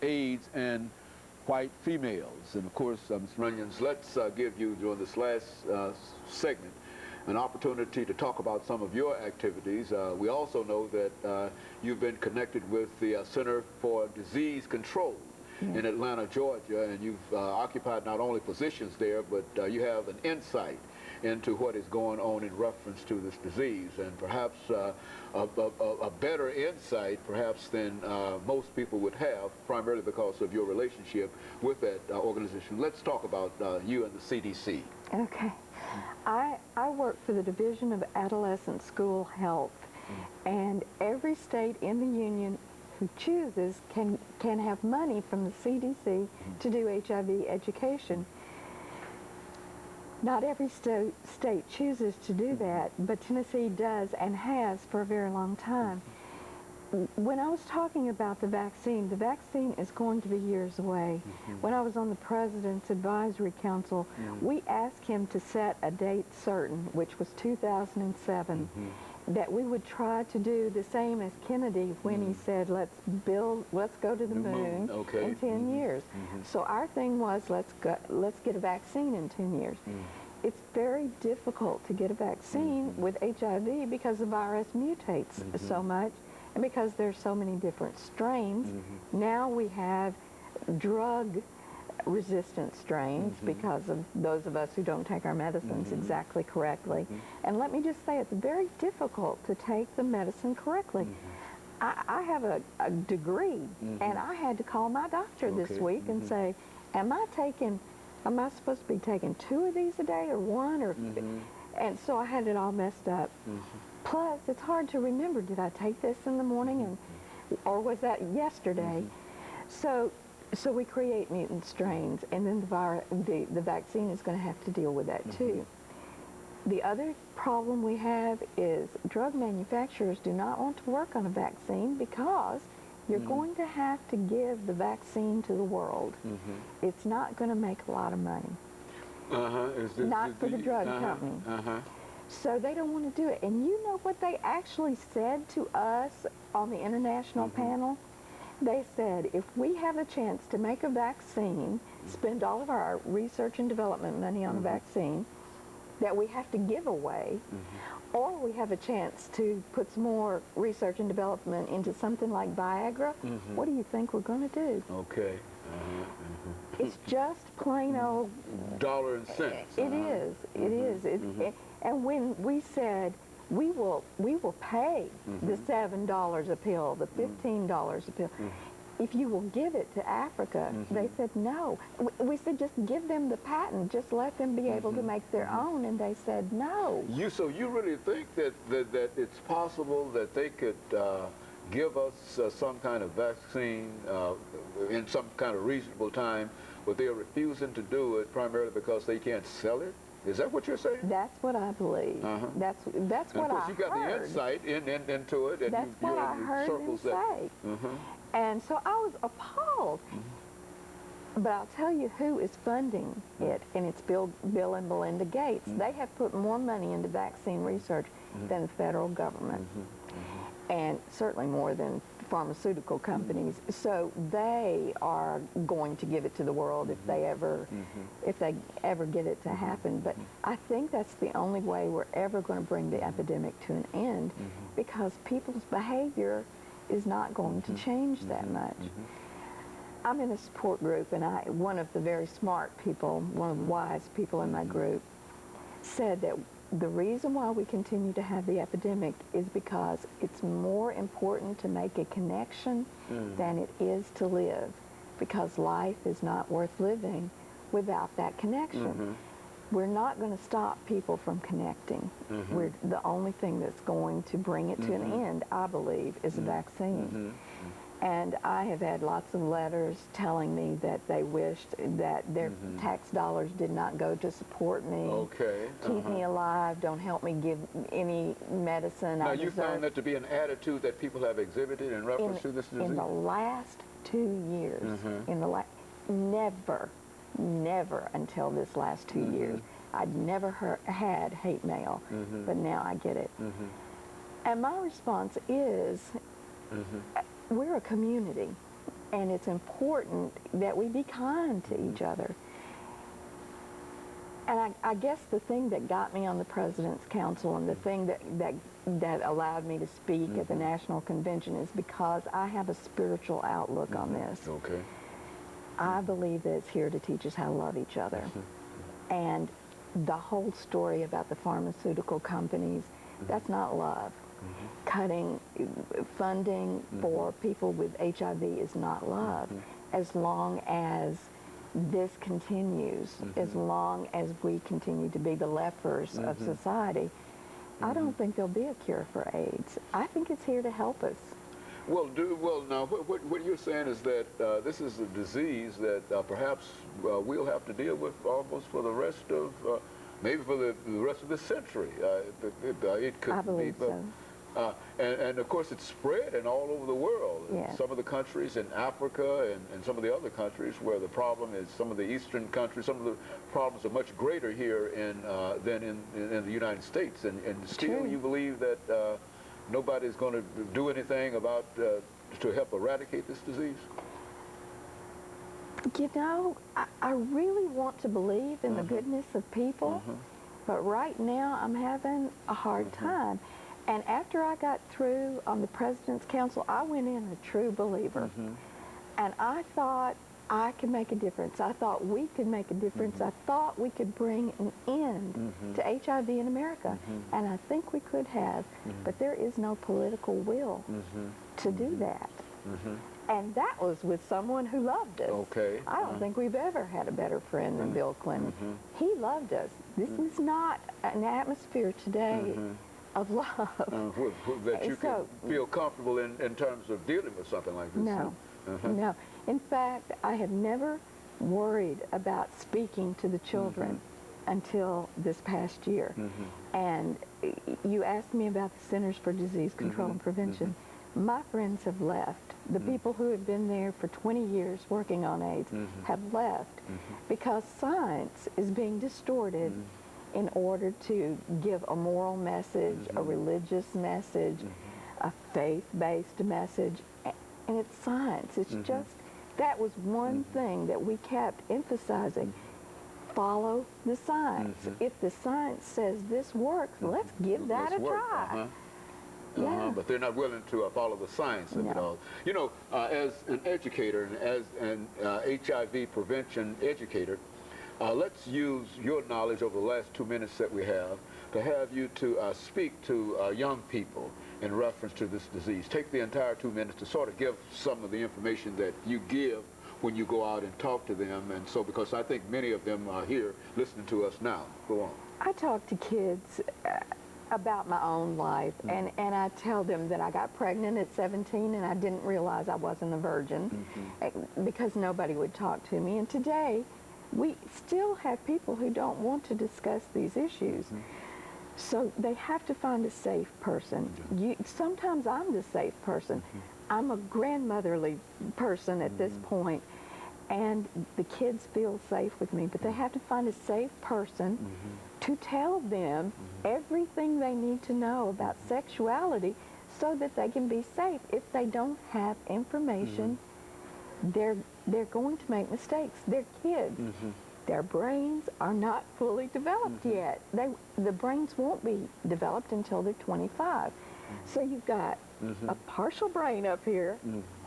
AIDS and white females. And of course, Mr. Runions, let's give you, during this last segment, an opportunity to talk about some of your activities. We also know that you've been connected with the Center for Disease Control in Atlanta, Georgia, and you've occupied not only positions there, but you have an insight into what is going on in reference to this disease, and perhaps a better insight perhaps than most people would have, primarily because of your relationship with that organization. Let's talk about you and the CDC. Okay. I work for the Division of Adolescent School Health, and every state in the union who chooses can have money from the CDC to do HIV education. Not every state chooses to do that, but Tennessee does and has for a very long time. When I was talking about the vaccine is going to be years away. When I was on the President's Advisory Council, we asked him to set a date certain, which was 2007, that we would try to do the same as Kennedy when he said, let's go to the moon in 10 years. So our thing was, let's get a vaccine in 10 years. It's very difficult to get a vaccine with HIV because the virus mutates so much, and because there's so many different strains. Now we have drug-resistant strains because of those of us who don't take our medicines exactly correctly. And let me just say, it's very difficult to take the medicine correctly. I have a degree, and I had to call my doctor this week and say, am I supposed to be taking 2 of these a day or 1? Or and so I had it all messed up. Plus, it's hard to remember, did I take this in the morning, or was that yesterday? So we create mutant strains, and then the vaccine is going to have to deal with that too. The other problem we have is drug manufacturers do not want to work on a vaccine because you're going to have to give the vaccine to the world. It's not going to make a lot of money. Not for the drug company. So they don't want to do it. And you know what they actually said to us on the international panel? They said, if we have a chance to make a vaccine, spend all of our research and development money on a vaccine that we have to give away, or we have a chance to put some more research and development into something like Viagra, what do you think we're going to do? Okay. It's just plain old... Dollar and cents. It is. It is. And when we said, we will pay the $7 a pill, the $15 a pill, if you will give it to Africa, they said no. We said, just give them the patent, just let them be able to make their own, and they said no. So you really think that it's possible that they could give us some kind of vaccine in some kind of reasonable time, but they're refusing to do it primarily because they can't sell it? Is that what you're saying? That's what I believe. That's what I heard. Of course, you got the insight into it, and that's what I heard them say. And so I was appalled. But I'll tell you who is funding it, and it's Bill and Melinda Gates. They have put more money into vaccine research than the federal government, and certainly more than pharmaceutical companies. So they are going to give it to the world if they ever get it to happen. But I think that's the only way we're ever going to bring the epidemic to an end, because people's behavior is not going to change that much. I'm in a support group, and one of the very smart people, one of the wise people in my group, said that the reason why we continue to have the epidemic is because it's more important to make a connection than it is to live, because life is not worth living without that connection. We're not going to stop people from connecting. The only thing that's going to bring it to an end, I believe, is a vaccine. And I have had lots of letters telling me that they wished that their tax dollars did not go to support me, keep me alive, don't help me give any medicine. Now, you found that to be an attitude that people have exhibited in reference to this disease? In the last 2 years, never until this last 2 years, I'd never had hate mail, but now I get it. And my response is, we're a community. and it's important that we be kind to each other. And I guess the thing that got me on the President's Council and the thing that allowed me to speak at the National Convention is because I have a spiritual outlook on this. Okay. I believe that it's here to teach us how to love each other. And the whole story about the pharmaceutical companies, that's not love. Cutting funding for people with HIV is not love. As long as this continues, as long as we continue to be the lefers of society, I don't think there'll be a cure for AIDS. I think it's here to help us. Well, now, what you're saying is that this is a disease that perhaps we'll have to deal with almost for the rest of, maybe for the rest of this century. It could I believe be, so. And of course it's spread in all over the world. Yes. Some of the countries in Africa and some of the other countries where the problem is, some of the eastern countries, some of the problems are much greater here than in the United States. And still True. you believe that nobody's going to do anything about to help eradicate this disease? You know, I really want to believe in the goodness of people, but right now I'm having a hard time. And after I got through on the President's Council, I went in a true believer. And I thought I could make a difference. I thought we could make a difference. I thought we could bring an end to HIV in America. And I think we could have. But there is no political will to do that. And that was with someone who loved us. Okay. I don't think we've ever had a better friend than Bill Clinton. He loved us. This is not an atmosphere today of love. That you can feel comfortable in terms of dealing with something like this. No, no. In fact, I have never worried about speaking to the children until this past year. And you asked me about the Centers for Disease Control and Prevention. My friends have left. The people who have been there for 20 years working on AIDS have left because science is being distorted in order to give a moral message, a religious message, a faith-based message, and it's science. It's just, that was one thing that we kept emphasizing. Follow the science. If the science says this works, let's give that a try. But they're not willing to follow the science of it all. You know, as an educator and as an HIV prevention educator, let's use your knowledge over the last 2 minutes that we have you to speak to young people in reference to this disease. Take the entire 2 minutes to sort of give some of the information that you give when you go out and talk to them. And so, because I think many of them are here listening to us now. Go on. I talk to kids about my own life, and I tell them that I got pregnant at 17 and I didn't realize I wasn't a virgin because nobody would talk to me. And today, we still have people who don't want to discuss these issues. So they have to find a safe person. Sometimes I'm the safe person. I'm a grandmotherly person at this point, and the kids feel safe with me, but they have to find a safe person to tell them everything they need to know about sexuality so that they can be safe. If they don't have information, they're going to make mistakes. They're kids. Their brains are not fully developed yet. The brains won't be developed until they're 25. So you've got a partial brain up here,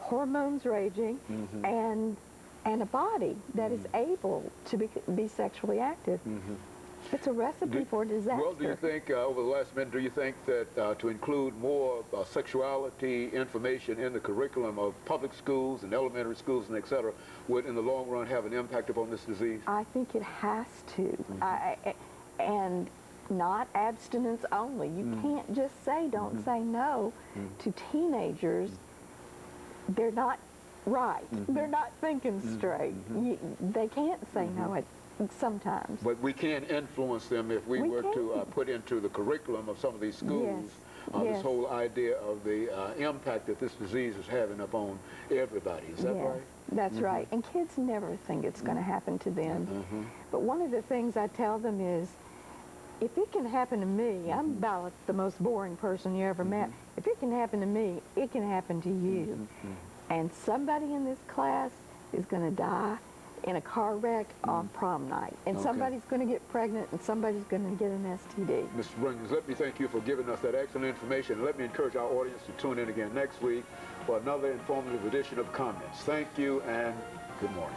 hormones raging, and a body that is able to be sexually active. It's a recipe for disaster. Well, do you think, over the last minute, do you think that to include more sexuality information in the curriculum of public schools and elementary schools and et cetera would in the long run have an impact upon this disease? I think it has to. And not abstinence only. You can't just say don't say no to teenagers. They're not right. They're not thinking straight. They can't say no sometimes. But we can influence them if we were to put into the curriculum of some of these schools this whole idea of the impact that this disease is having upon everybody. Is that right? That's right. And kids never think it's going to happen to them. But one of the things I tell them is, if it can happen to me, I'm about the most boring person you ever met. If it can happen to me, it can happen to you. And somebody in this class is going to die in a car wreck on prom night. And somebody's going to get pregnant and somebody's going to get an STD. Mr. Brunions, let me thank you for giving us that excellent information. Let me encourage our audience to tune in again next week for another informative edition of Comments. Thank you and good morning.